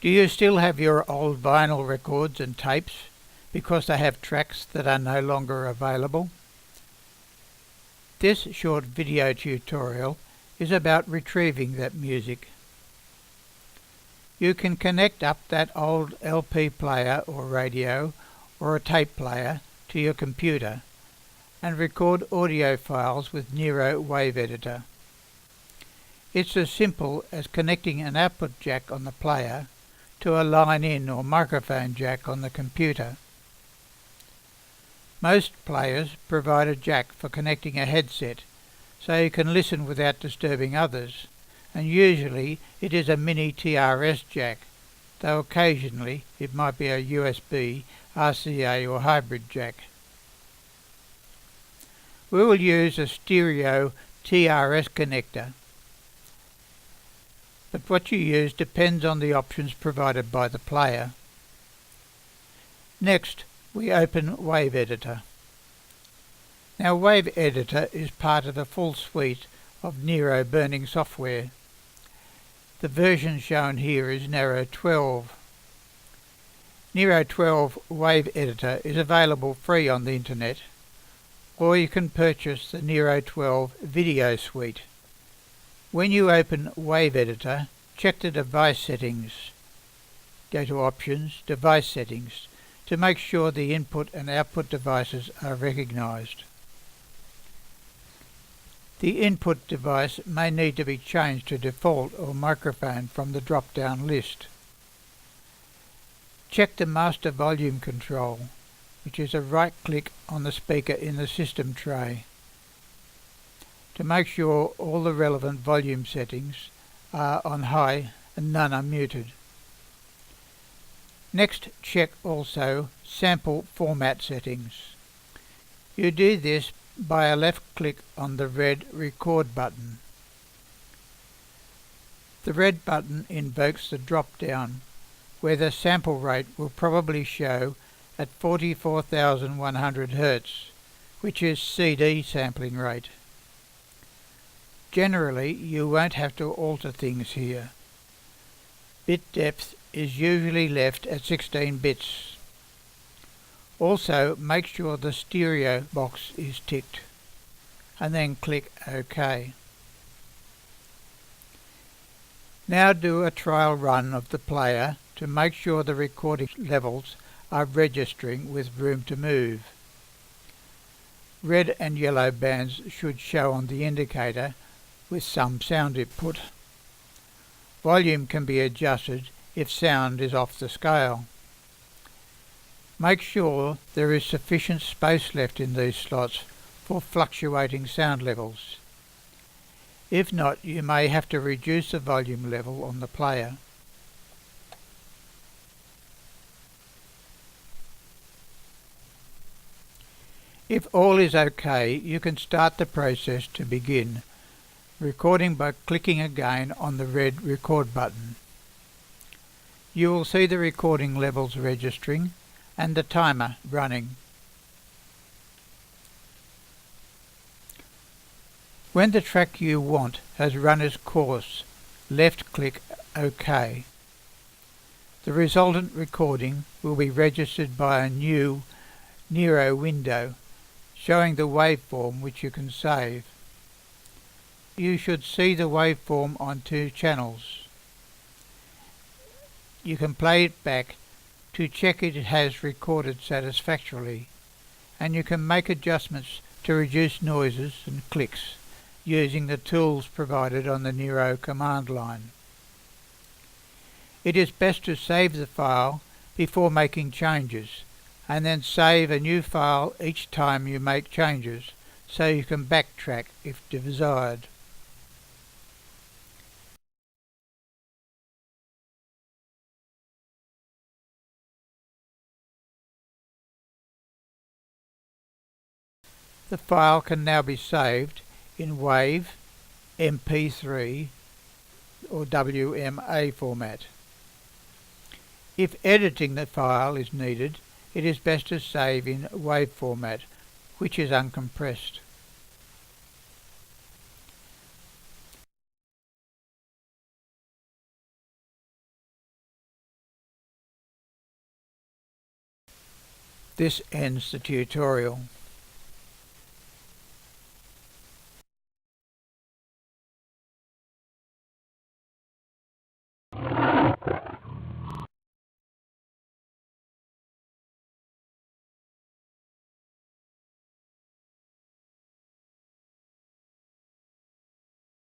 Do you still have your old vinyl records and tapes because they have tracks that are no longer available? This short video tutorial is about retrieving that music. You can connect up that old LP player or radio or a tape player to your computer and record audio files with Nero Wave Editor. It's as simple as connecting an output jack on the player to a line-in or microphone jack on the computer. Most players provide a jack for connecting a headset so you can listen without disturbing others, and usually it is a mini TRS jack, though occasionally it might be a USB, RCA or hybrid jack. We will use a stereo TRS connector, but what you use depends on the options provided by the player. Next, we open Wave Editor. Now, Wave Editor is part of a full suite of Nero burning software. The version shown here is Nero 12. Nero 12 Wave Editor is available free on the internet, or you can purchase the Nero 12 Video Suite. When you open Wave Editor, check the device settings. Go to Options, Device Settings, to make sure the input and output devices are recognized. The input device may need to be changed to default or microphone from the drop-down list. Check the Master Volume Control, which is a right-click on the speaker in the system tray, to make sure all the relevant volume settings are on high and none are muted. Next, check also Sample Format Settings. You do this by a left click on the red Record button. The red button invokes the drop-down, where the sample rate will probably show at 44,100 Hz, which is CD sampling rate. Generally, you won't have to alter things here. Bit depth is usually left at 16 bits. Also, make sure the stereo box is ticked, and then click OK. Now do a trial run of the player to make sure the recording levels are registering with room to move. Red and yellow bands should show on the indicator with some sound input. Volume can be adjusted if sound is off the scale. Make sure there is sufficient space left in these slots for fluctuating sound levels. If not, you may have to reduce the volume level on the player. If all is okay, you can start the process to begin recording by clicking again on the red Record button. You will see the recording levels registering and the timer running. When the track you want has run its course, left-click OK. The resultant recording will be registered by a new Nero window showing the waveform which you can save. You should see the waveform on 2 channels. You can play it back to check it has recorded satisfactorily, and you can make adjustments to reduce noises and clicks using the tools provided on the Nero command line. It is best to save the file before making changes, and then save a new file each time you make changes so you can backtrack if desired. The file can now be saved in WAV, MP3 or WMA format. If editing the file is needed, it is best to save in WAV format, which is uncompressed. This ends the tutorial.